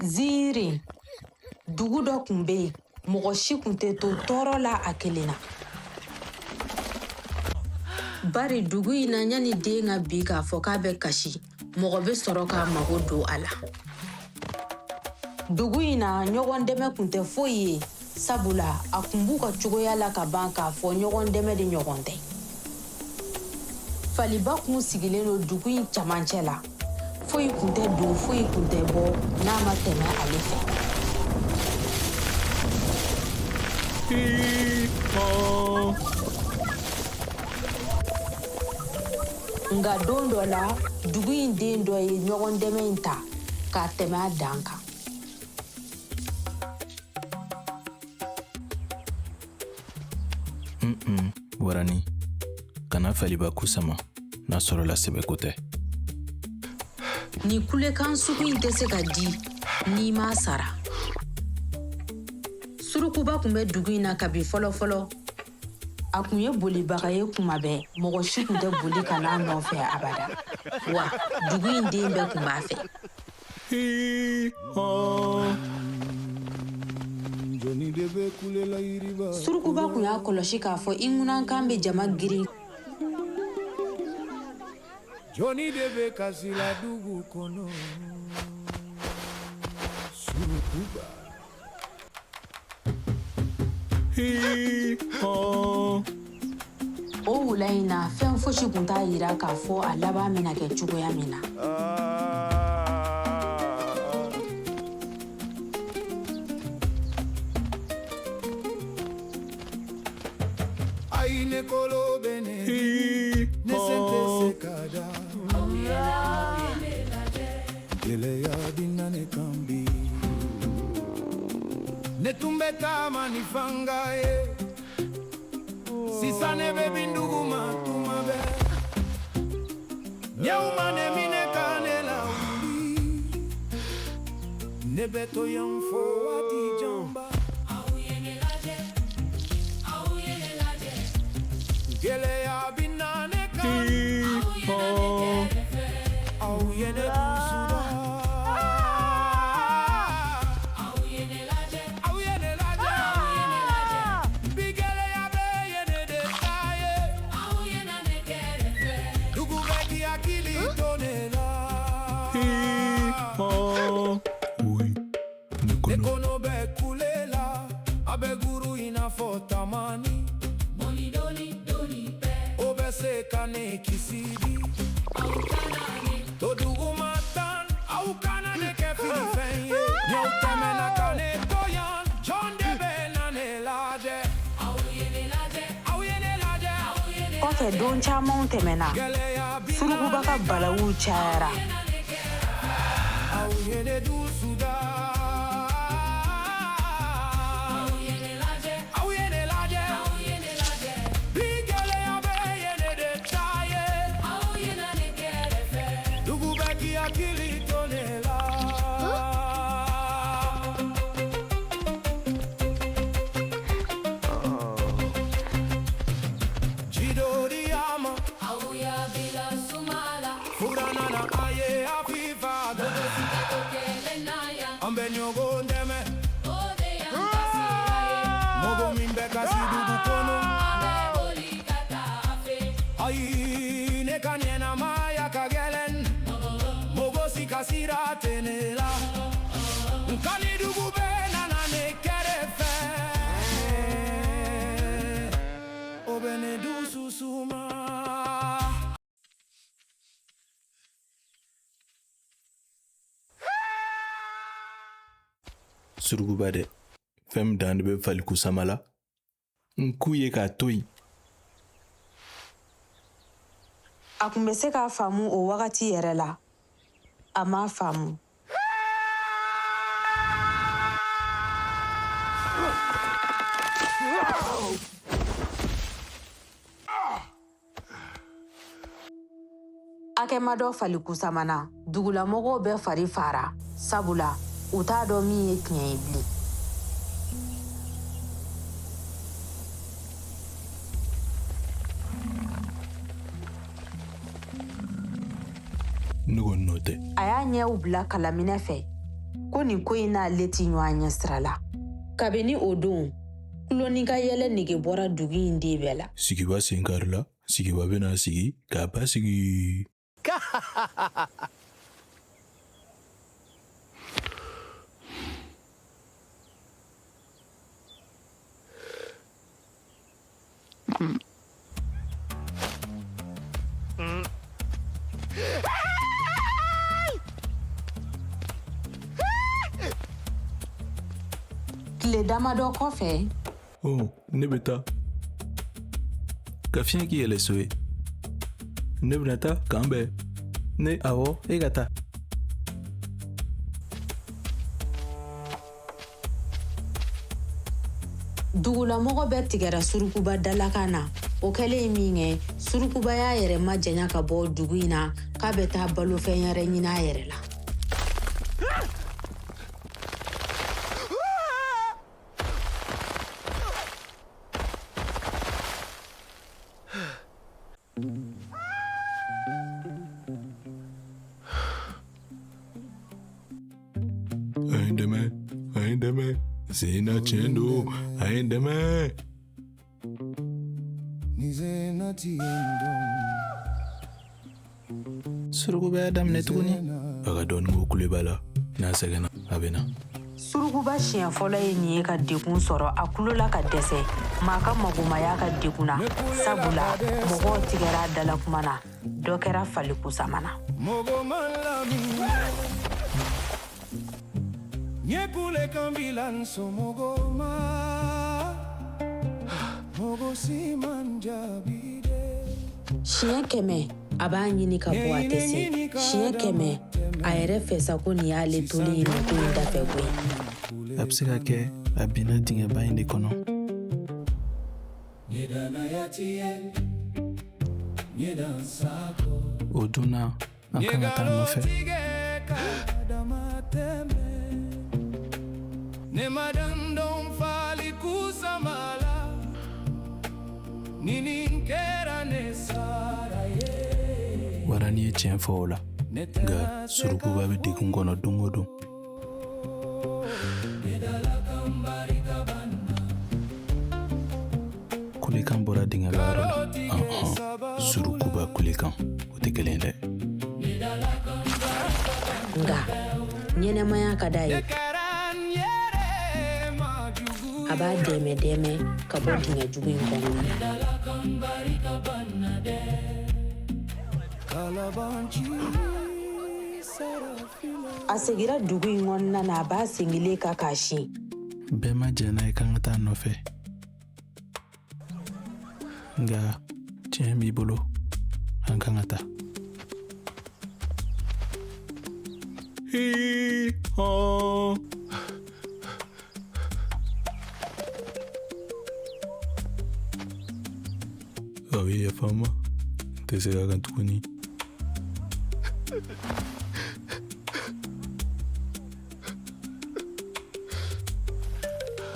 Ziiri dugu dɔ kun bɛ yen mɔgɔ si kun tɛ to tɔɔrɔ la a kelen na. Bari dugu in na yanni den ka bi k'a fɔ k'a bɛ kasi mɔgɔ bɛ sɔrɔ k'a mago don a la. Dugu in na ɲɔgɔn dɛmɛ kun tɛ foyi ye sabula a kun b'u ka cogoya la ka ban k'a fɔ ɲɔgɔn dɛmɛ de ɲɔgɔn tɛ. Faliba kun sigilen don dugu in camancɛ la. Foyi kun tɛ don foyi kun tɛ bɔ n'a ma tɛmɛ ale fɛ. Nka don dɔ la dugu in den dɔ ye ɲɔgɔn dɛmɛ in ta k'a tɛmɛ a dan kan. Warani kana Faliba kusama n'a sɔrɔla sɛbɛko tɛ. Ni kulekan sugu in tɛ se ka di n'i m'a sara. Surukuba kun bɛ dugu in na kabi fɔlɔ-fɔlɔ. A kun ye bolibaga ye kuma bɛɛ mɔgɔ si kun tɛ boli ka n'a nɔfɛ abada. Wa dugu in den bɛɛ kun b'a fɛ. Surukuba kun y'a kɔlɔsi k'a fɔ i ŋunankan bɛ jama girin. Johnny debe kasi la dugu kono Surukuba O wula in na fɛn fosi kun t'a yira k'a fɔ a laban bɛna kɛ cogoya min na. Ay ne kolo bene ne sente sekada Gele ya binane kambi Ne tumbeta manifanga Sisa ne bebi ndugu matuma be Nyauma ne mine kane la uli Ne beto yamfo ati jamba Gele ya binane kane Au yene dusuda Au yene laje Bigele ya be yene detaye Au yene nekerefe Dugu beki akili tonela Oui, Nekono be kulela Abe guru inafota mani Moni doni doni pe Obe sekane kisidi Au kanani Todugu matan Au kanane ke filifenye Nyau temena kane toyan John debe nane laje Au yene laje Au yene laje Kɔfɛ don camanw tɛmɛna Surukuba ka balawu cayara. Au yene dusuda Au yene laje Bigele ya be yene detaye Au yene nekerefe Dugu beki akili tonela Jidori ama Au ya bila sumala Furanana aye afifa Ambe nyogo ndeme Mogo mimbe kasi dugu kono Ayi ne kanyena maya kagelen Mogo si kasira tenela Nkani dugu bena na ne kerefe Obene du susuma Surukuba dɛ fɛn min dan de bɛ Fali kusama la n k'u ye k'a to yen. A kun bɛ se k'a faamu o wagati yɛrɛ la. A m'a faamu. Akɛma dɔ Fali kusama na dugulamɔgɔw bɛ fari fara sabula u t'a dɔn min ye tiɲɛ ye bilen. Ne ko n'o tɛ. A y'a ɲɛw bila kalaminɛ fɛ ko nin ko in n'ale ti ɲɔgɔn ɲɛ sira la. Kabini o don, kuloni ka yɛlɛ nege bɔra dugu in den bɛɛ la. Sigiba sen kari la, sigiba bena sigi, k'a ba sigi. Tile damadɔ kɔfɛ, Oh, ne bɛ taa. Ka fiɲɛ k'i yɛlɛ so ye. Ne bɛna taa k'an bɛn. Ne awɔ, e ka taa. dugulamɔgɔ bɛɛ tigɛra Surukuba dalakan na. O kɛlen min kɛ, Surukuba y'a yɛrɛ majanya ka bɔ dugu in na k'a bɛ taa balofɛn yɛrɛ ɲini a yɛrɛ la. A ye n dɛmɛ. Zena tiɲɛ don. A ye n dɛmɛ. Surukuba y'a daminɛ tuguni. A ka dɔɔni k'o kule b'a la. N'a sɛgɛnna, a bɛ na. Surukuba siɲɛ fɔlɔ ye nin ye ka degun sɔrɔ a kulola ka dɛsɛ. Maa ka magomaya ka degun na. Sabula, mɔgɔw tigɛra a dala kuma na. Dɔ kɛra faliku sama na. Nyekule kambilan somogoma mogo simanjabide. Siɲɛ 100 a b'a ɲini ka bɔ a tɛ se. Siɲɛ 100 a yɛrɛ fɛ sa ko nin y'ale toli nin ko in dafɛ koyi. A bɛ se ka kɛ a binna dingɛba in de kɔnɔ. O dun na an kan ka taa nɔfɛ. Nemadandon fali kusamala nini kera nesara ye. Wara n'i ye tiɲɛ fɔ o la, nka Surukuba bɛ degun kɔnɔ don o don. Kulekan bɔra dingɛba yɔrɔ la. Surukuba kulekan o tɛ kelen dɛ. Nka ɲɛnɛmaya ka d'a ye. A b'a dɛmɛ ka bɔ dingɛ jugu in kɔnɔna na. A segira dugu in kɔnɔna na a b'a sengile kan k'a sin. Bɛɛ ma jɛ n'a ye k'an ka taa nɔfɛ. Nka tiɲɛ b'i bolo, an kan ka taa. Hee-haw. A bɛ yafa n ma, n tɛ segin a kan tuguni.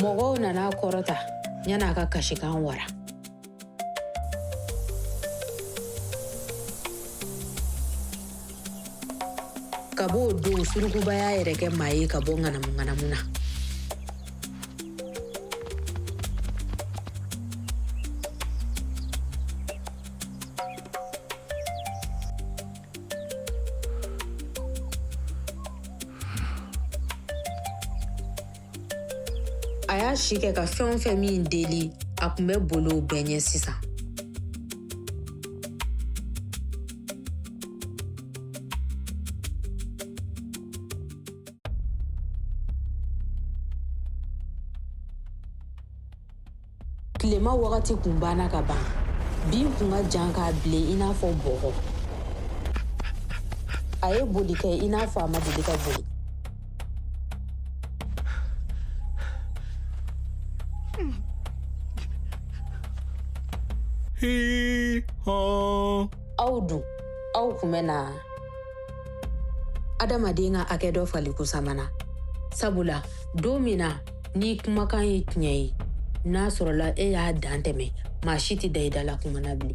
Mɔgɔw nana kɔrɔta yan'a ka kasikan wara. Ka b'o don Surukuba y'a yɛrɛ kɛ maa ye ka bɔ ŋanamu na. A y'a si kɛ ka fɛn o fɛn min deli, a tun bɛ boli o bɛɛ ɲɛ sisan. Tilema wagati kun banna ka ban. Bin kun ka jan k'a bilen i n'a fɔ bɔgɔ. A ye boli kɛ i n'a fɔ a ma deli ka boli. Hee-haw. Aw dun, aw kun bɛ na adamaden ka hakɛ dɔ fali kusamana. Sabula, don min na ni kumakan ye tiɲɛ ye, n'a sɔrɔla e y'a dan tɛmɛ, maa si tɛ da i da la kuma na bilen.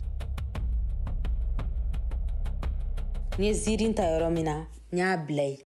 N ye ziiri ta yɔrɔ min na, n y'a bila yen.